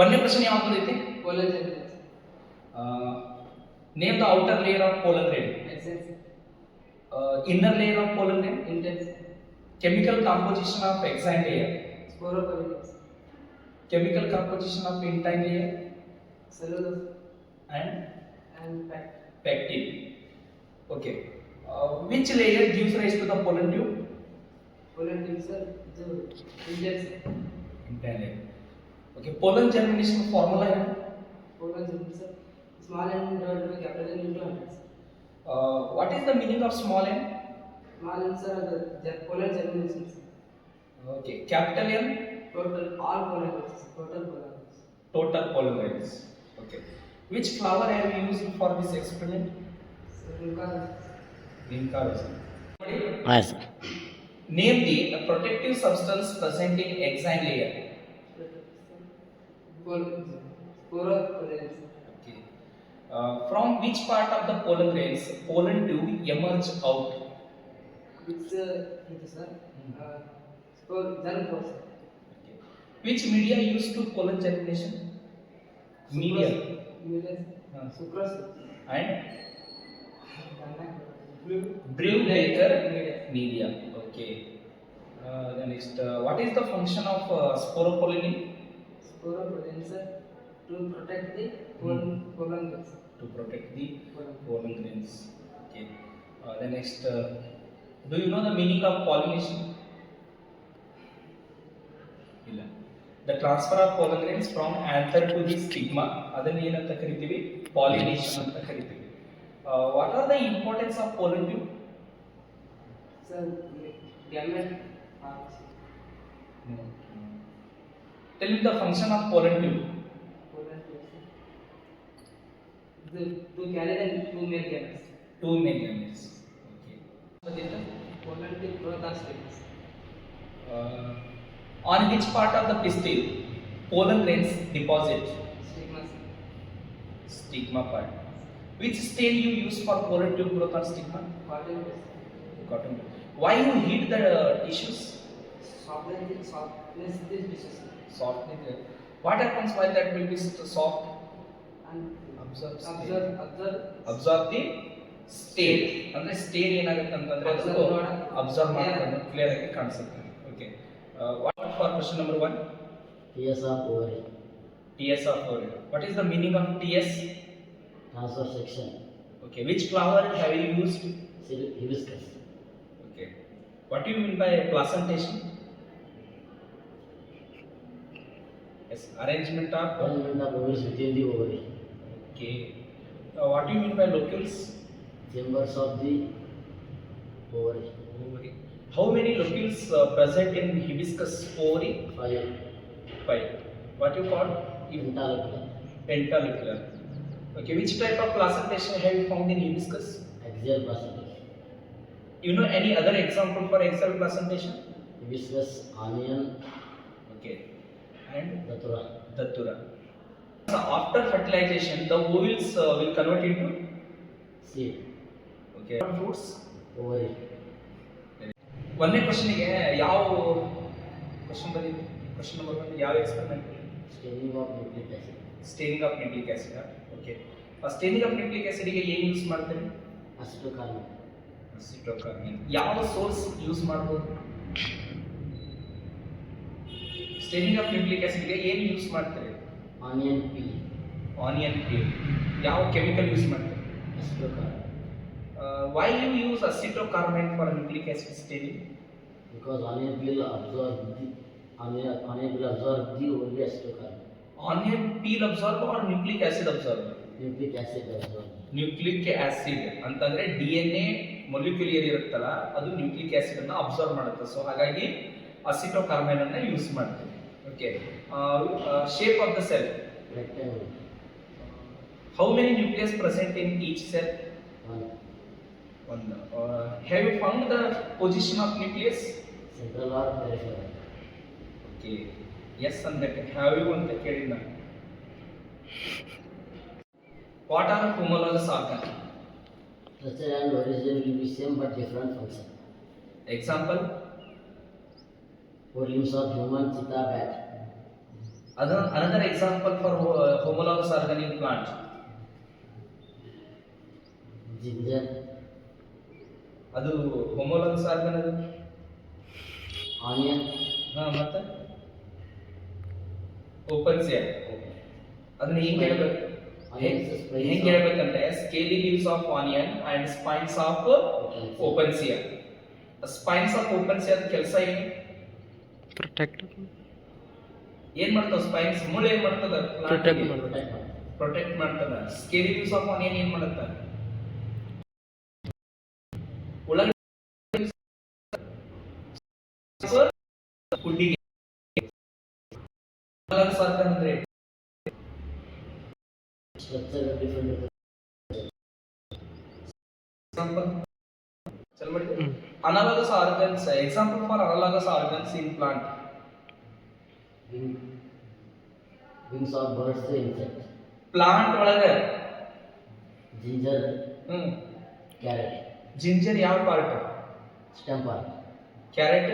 ಒಂದನೇ ಪ್ರಶ್ನೆ ಯಾವುದು ಐತಿ? Pollen germination. Name the outer layer of pollen grain. Essence. Inner layer of pollen grain. Intense. Chemical composition of exine layer. Sporopollen. Chemical composition of intine layer. Cellulose. And Pectin. pectin. Okay. Which layer gives rise to the pollen tube? Pollen tubes are intense. Intine layer. Okay. Pollen germination formula है. Pollen germination. Small n divided by capital N into hundreds. What is the meaning of small n? Small n's are the pollen germinations. Okay. Capital N. Total all pollen grains. Total pollen grains. Total pollen grains. Okay. Which flower have you used for this experiment? Vinca resin. Yes. Name the protective substance present in exine layer. Sporopollen. Okay. From which part of the pollen grains pollen tube emerge out? It's sir. Germ pores. Okay. Which media used to pollen germination? Media. Sucrose. And Brewbaker media. Okay. The next, what is the function of sporopollen? Sporopollen sir, to protect the pollen grains. To protect the pollen grains. Okay. The next, do you know the meaning of pollination? ಇಲ್ಲ. The transfer of pollen grains from anther to the stigma, ಅದನ್ನು ಏನಂತ ಕರಿತೀವಿ? Pollination ಅಂತ ಕರಿತೀವಿ. What are the importance of pollen tube? Sir, gamete parts. Tell me the function of pollen tube. Pollen tubes. To carry the two male gametes. Two male gametes. Okay. Pollen tube growth are stages. On which part of the pistil pollen grains deposit? Stigma. Stigma part. Which stain you use for pollen tube growth on stigma? Cotton. Cotton. Why you heat the tissues? Softness these tissues. Softness. What happens while that will be soft? And Absorb the stain. ಅಂದ್ರೆ stain ಏನಾಗುತ್ತೆ ಅಂತಂದ್ರೆ observe ಮಾಡ್ಕೊಂಡು clear ಆಗಿ ಕಾಣಿಸುತ್ತೆ. Okay. What for question number 1? TS of ovary. TS of ovary. What is the meaning of TS? Transfer section. Okay. Which flower have you used? Hibiscus. Okay. What do you mean by placentation? Yes. Arrangement of. Arrangement of ovaries within the ovary. Okay. What do you mean by locules? Chambers of the ovary. Ovary. How many locules present in hibiscus ovary? 5. What you call? Pentalocular. Pentalocular. Okay. Which type of placentation have you found in hibiscus? Axial placentation. You know any other example for axial placentation? Hibiscus, onion. Okay. And Datura. Datura. So after fertilization, the ovules will convert into Seed. okay. Fruits. Ovary. ಒಂದನೇ ಕ್ವಶನ್ಗೆ ಯಾವ question ಬಂದಿದೆ? Question number 1 ಯಾವ experiment? Staining of nucleic acid. Staining of nucleic acid. Okay. Staining of nucleic acid ಗೆ ಏನು use ಮಾಡ್ತೀರಿ? Acetylcarnine. ಅಸಿಟೋಕಾರ್ಮಿನ್. ಯಾವ source use ಮಾಡಬಹುದು? ಸ್ಟೇನಿಂಗ್ ಆಫ್ ನ್ಯೂಕ್ಲಿಕ್ ಆಸಿಡ್ ಗೆ ಏನು ಯೂಸ್ ಮಾಡ್ತೀರಿ? Onion peel. Onion peel. ಯಾವ ಕೆಮಿಕಲ್ ಯೂಸ್ ಮಾಡ್ತೀರಿ? Acetylcarnine. Why you use acetylcarmine for nucleic acid staining? Because onion peel absorb the only acetylcarnine. Onion peel absorb or nucleic acid absorb? Nucleic acid absorb. Nucleic acid ಅಂತಂದ್ರೆ DNA molecular ಇರುತ್ತಲ್ಲ ಅದು nucleic acid ಅನ್ನು observe ಮಾಡುತ್ತೆ. So ಹಾಗಾಗಿ ಅಸಿಟೋಕಾರ್ಮೈನ್ ಅನ್ನು use ಮಾಡ್ತೀವಿ. Okay. Shape of the cell. Rectangle. How many nucleus present in each cell? One. Have you found the position of nucleus? Central or peripheral. Okay. Yes and that. Have you ಅಂತ ಕೇಳಿದ? What are homologous organ? Structure and origin will be same but different function. Example? 4 limbs of human, cheetah, bat. ಅದು another example for homologous organic plant. ginger, ಅದು homologous organ ಅದು. onion, ಮತ್ತೆ ಓಪನ್ಸಿಯಾ. ಅದನ್ನ ಹೆಂಗ್ ಹೇಳ್ಬೇಕು? ಹೆಂಗ್ ಹೇಳ್ಬೇಕಂದ್ರೆ scaly leaves of onion and spines of opuntia. Spines of opuntia ಕೆಲಸ ಏನು? ಪ್ರೊಟೆಕ್ಟ್ ಏನ್ ಮಾಡ್ತಾವ ಸ್ಪೈನ್ಸ್? ಮೂಳೆ ಏನ್ ಮಾಡ್ತದ? ಪ್ರೊಟೆಕ್ಟ್ ಮಾಡ್ತದೆ. ಪ್ರೊಟೆಕ್ಟ್ ಮಾಡ್ತದ. ಸ್ಕೇಲಿ ಲೀವ್ಸ್ ಆಫ್ ಆನಿಯನ್ ಏನ್ ಮಾಡುತ್ತ? ಉಳ್ಳಾಗಡ್ಡಿ ಫುಡ್ಡಿಗೆ ಅಂದ್ರೆ structure of different example चल ಮಾಡಿ analogous organs. Example for analogous organs in plant. wing, wings of birds, insect, plant ಒಳಗ ginger, carrot, ಜಿಂಜರ್ ಯಾವ ಪಾರ್ಟ್? stem part, carrot